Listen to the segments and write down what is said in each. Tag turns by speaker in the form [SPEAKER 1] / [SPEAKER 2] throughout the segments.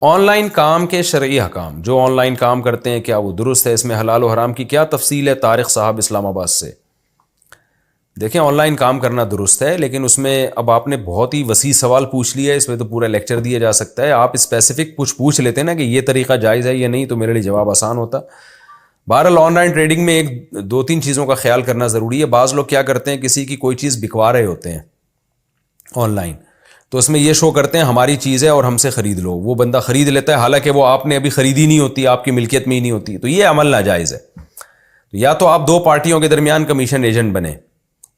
[SPEAKER 1] On line کام کے شرعی احکام. جو آن لائن کام کرتے ہیں کیا وہ درست ہے؟ اس میں حلال و حرام کی کیا تفصیل ہے؟ طارق صاحب اسلام آباد سے. دیکھیں آن لائن کام کرنا درست ہے، لیکن اس میں اب آپ نے بہت ہی وسیع سوال پوچھ لیا ہے، اس میں تو پورا لیکچر دیا جا سکتا ہے. آپ اسپیسیفک کچھ پوچھ لیتے نا کہ یہ طریقہ جائز ہے یا نہیں، تو میرے لیے جواب آسان ہوتا. بہرحال آن لائن ٹریڈنگ میں ایک دو تین چیزوں کا خیال کرنا ضروری ہے. بعض لوگ کیا کرتے ہیں، کسی کی کوئی چیز بکوا رہے ہوتے ہیں آن لائن، تو اس میں یہ شو کرتے ہیں ہماری چیز ہے اور ہم سے خرید لو. وہ بندہ خرید لیتا ہے، حالانکہ وہ آپ نے ابھی خریدی نہیں ہوتی، آپ کی ملکیت میں ہی نہیں ہوتی. تو یہ عمل ناجائز ہے. یا تو آپ دو پارٹیوں کے درمیان کمیشن ایجنٹ بنے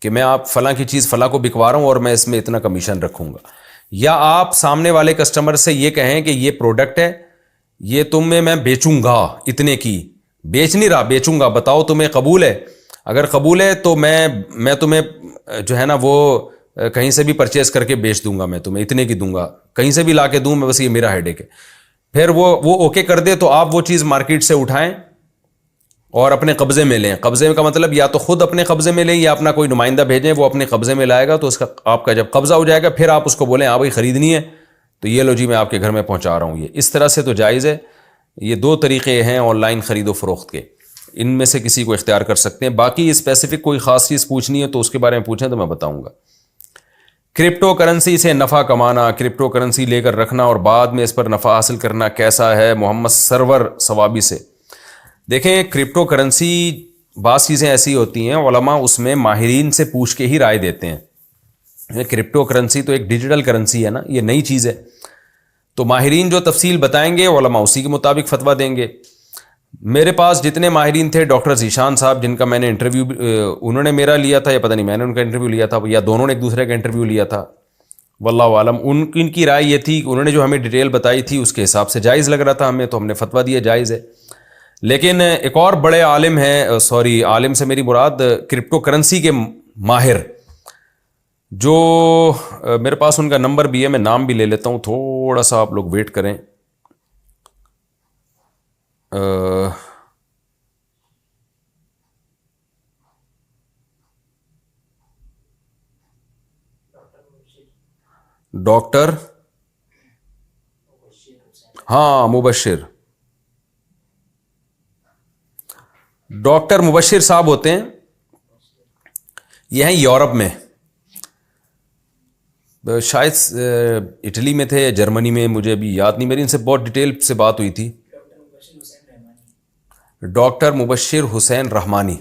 [SPEAKER 1] کہ میں آپ فلاں کی چیز فلاں کو بکوا رہا ہوں اور میں اس میں اتنا کمیشن رکھوں گا. یا آپ سامنے والے کسٹمر سے یہ کہیں کہ یہ پروڈکٹ ہے، یہ تمہیں میں بیچوں گا اتنے کی. بیچ نہیں رہا، بیچوں گا، بتاؤ تمہیں قبول ہے؟ اگر قبول ہے تو میں تمہیں جو ہے نا وہ کہیں سے بھی پرچیز کر کے بیچ دوں گا، میں تمہیں اتنے کی دوں گا، کہیں سے بھی لا کے دوں میں، بس یہ میرا ہیڈیک ہے. پھر وہ اوکے کر دے تو آپ وہ چیز مارکیٹ سے اٹھائیں اور اپنے قبضے میں لیں. قبضے کا مطلب یا تو خود اپنے قبضے میں لیں یا اپنا کوئی نمائندہ بھیجیں، وہ اپنے قبضے میں لائے گا. تو اس کا آپ کا جب قبضہ ہو جائے گا پھر آپ اس کو بولیں ہاں بھائی خریدنی ہے تو یہ لو جی میں آپ کے گھر میں پہنچا رہا ہوں. یہ اس طرح سے تو جائز ہے. یہ دو طریقے ہیں آن لائن خرید و فروخت کے، ان میں سے کسی کو اختیار کر سکتے ہیں. باقی اسپیسیفک کوئی خاص چیز پوچھنی ہے تو اس کے بارے میں پوچھیں تو میں بتاؤں گا. کرپٹو کرنسی سے نفع کمانا، کرپٹو کرنسی لے کر رکھنا اور بعد میں اس پر نفع حاصل کرنا کیسا ہے؟ محمد سرور ثوابی سے. دیکھیں کرپٹو کرنسی بعض چیزیں ایسی ہوتی ہیں علماء اس میں ماہرین سے پوچھ کے ہی رائے دیتے ہیں. کرپٹو کرنسی تو ایک ڈیجیٹل کرنسی ہے نا، یہ نئی چیز ہے، تو ماہرین جو تفصیل بتائیں گے علماء اسی کے مطابق فتویٰ دیں گے. میرے پاس جتنے ماہرین تھے، ڈاکٹر ذیشان صاحب جن کا میں نے انٹرویو انہوں نے میرا لیا تھا یا پتہ نہیں میں نے ان کا انٹرویو لیا تھا، یا دونوں نے ایک دوسرے کا انٹرویو لیا تھا، واللہ عالم. ان کی رائے یہ تھی کہ انہوں نے جو ہمیں ڈیٹیل بتائی تھی اس کے حساب سے جائز لگ رہا تھا ہمیں، تو ہم نے فتویٰ دیا جائز ہے. لیکن ایک اور بڑے عالم ہیں، عالم سے میری مراد کرپٹو کرنسی کے ماہر، جو میرے پاس ان کا نمبر بھی ہے، میں نام بھی لے لیتا ہوں، تھوڑا سا آپ لوگ ویٹ کریں. ڈاکٹر ہاں مبشر، ڈاکٹر مبشر صاحب ہوتے ہیں، یہ ہیں یورپ میں، شاید اٹلی میں تھے، جرمنی میں، مجھے ابھی یاد نہیں، میری ان سے بہت ڈیٹیل سے بات ہوئی تھی. ڈاکٹر مبشر حسین رحمانی،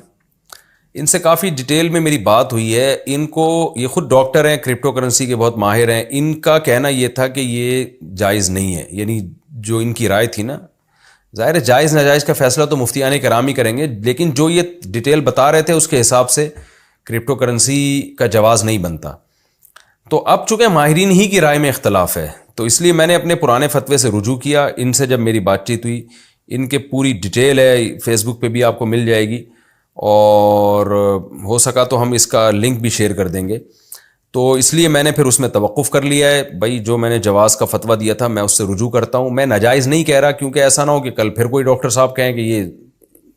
[SPEAKER 1] ان سے کافی ڈیٹیل میں میری بات ہوئی ہے. ان کو یہ خود ڈاکٹر ہیں، کرپٹو کرنسی کے بہت ماہر ہیں. ان کا کہنا یہ تھا کہ یہ جائز نہیں ہے، یعنی جو ان کی رائے تھی نا، ظاہر ہے جائز ناجائز کا فیصلہ تو مفتیان کرام ہی کریں گے، لیکن جو یہ ڈیٹیل بتا رہے تھے اس کے حساب سے کرپٹو کرنسی کا جواز نہیں بنتا. تو اب چونکہ ماہرین ہی کی رائے میں اختلاف ہے، تو اس لیے میں نے اپنے پرانے فتوے سے رجوع کیا. ان سے جب میری بات چیت ہوئی، ان کے پوری ڈیٹیل ہے، فیس بک پہ بھی آپ کو مل جائے گی، اور ہو سکا تو ہم اس کا لنک بھی شیئر کر دیں گے. تو اس لیے میں نے پھر اس میں توقف کر لیا ہے. بھائی جو میں نے جواز کا فتویٰ دیا تھا میں اس سے رجوع کرتا ہوں، میں ناجائز نہیں کہہ رہا، کیونکہ ایسا نہ ہو کہ کل پھر کوئی ڈاکٹر صاحب کہیں کہ یہ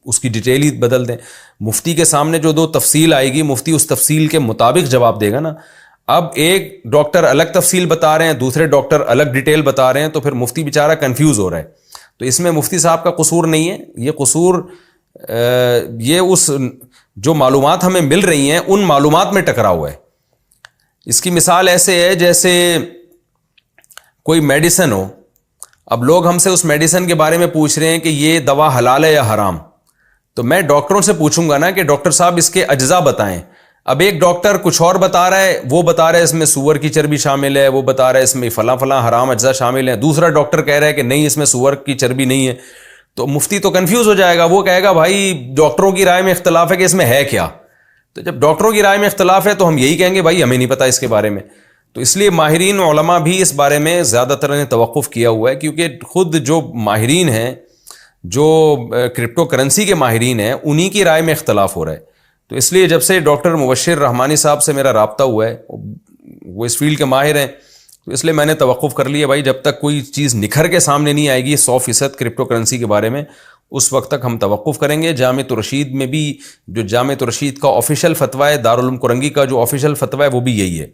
[SPEAKER 1] اس کی ڈیٹیل ہی بدل دیں. مفتی کے سامنے جو دو تفصیل آئے گی، مفتی اس تفصیل کے مطابق جواب دے گا نا. اب ایک ڈاکٹر الگ تفصیل بتا رہے ہیں، دوسرے ڈاکٹر الگ ڈیٹیل بتا رہے ہیں، تو پھر مفتی بیچارہ کنفیوز ہو رہا ہے. تو اس میں مفتی صاحب کا قصور نہیں ہے، یہ قصور یہ اس جو معلومات ہمیں مل رہی ہیں ان معلومات میں ٹکرا ہوا ہے. اس کی مثال ایسے ہے جیسے کوئی میڈیسن ہو، اب لوگ ہم سے اس میڈیسن کے بارے میں پوچھ رہے ہیں کہ یہ دوا حلال ہے یا حرام، تو میں ڈاکٹروں سے پوچھوں گا نا کہ ڈاکٹر صاحب اس کے اجزاء بتائیں. اب ایک ڈاکٹر کچھ اور بتا رہا ہے، وہ بتا رہا ہے اس میں سور کی چربی شامل ہے، وہ بتا رہا ہے اس میں فلاں فلاں حرام اجزاء شامل ہیں، دوسرا ڈاکٹر کہہ رہا ہے کہ نہیں اس میں سور کی چربی نہیں ہے. تو مفتی تو کنفیوز ہو جائے گا، وہ کہے گا بھائی ڈاکٹروں کی رائے میں اختلاف ہے کہ اس میں ہے کیا. تو جب ڈاکٹروں کی رائے میں اختلاف ہے تو ہم یہی کہیں گے بھائی ہمیں نہیں پتہ اس کے بارے میں. تو اس لیے ماہرین علماء بھی اس بارے میں زیادہ تر نے توقف کیا ہوا ہے، کیونکہ خود جو ماہرین ہیں، جو کرپٹو کرنسی کے ماہرین ہیں، انہی کی رائے میں اختلاف ہو رہا ہے. تو اس لیے جب سے ڈاکٹر مبشر رحمانی صاحب سے میرا رابطہ ہوا ہے، وہ اس فیلڈ کے ماہر ہیں، تو اس لیے میں نے توقف کر لیا بھائی جب تک کوئی چیز نکھر کے سامنے نہیں آئے گی 100% کرپٹو کرنسی کے بارے میں، اس وقت تک ہم توقف کریں گے۔ جامعۃ الرشید میں بھی جو جامعۃ الرشید کا آفیشیل فتویٰ ہے، دارالعلوم کرنگی کا جو آفیشیل فتویٰ ہے وہ بھی یہی ہے،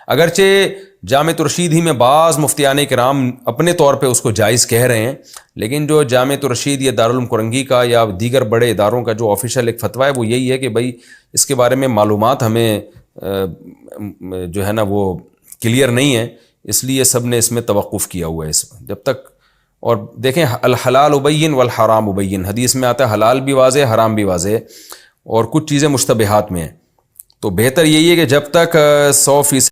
[SPEAKER 1] اگرچہ جامعۃ الرشید ہی میں بعض مفتیان کرام اپنے طور پہ اس کو جائز کہہ رہے ہیں، لیکن جو جامعۃ الرشید یا دارالعلوم کرنگی کا یا دیگر بڑے اداروں کا جو آفیشیل ایک فتویٰ ہے وہ یہی ہے کہ بھائی اس کے بارے میں معلومات ہمیں جو ہے نا وہ کلیئر نہیں ہے، اس لیے سب نے اس میں توقف کیا ہوا ہے اس جب تک۔ اور دیکھیں الحلال ابین والحرام ابین، حدیث میں آتا ہے حلال بھی واضح ہے، حرام بھی واضح ہے، اور کچھ چیزیں مشتبہات میں ہیں، تو بہتر یہی ہے کہ جب تک 100%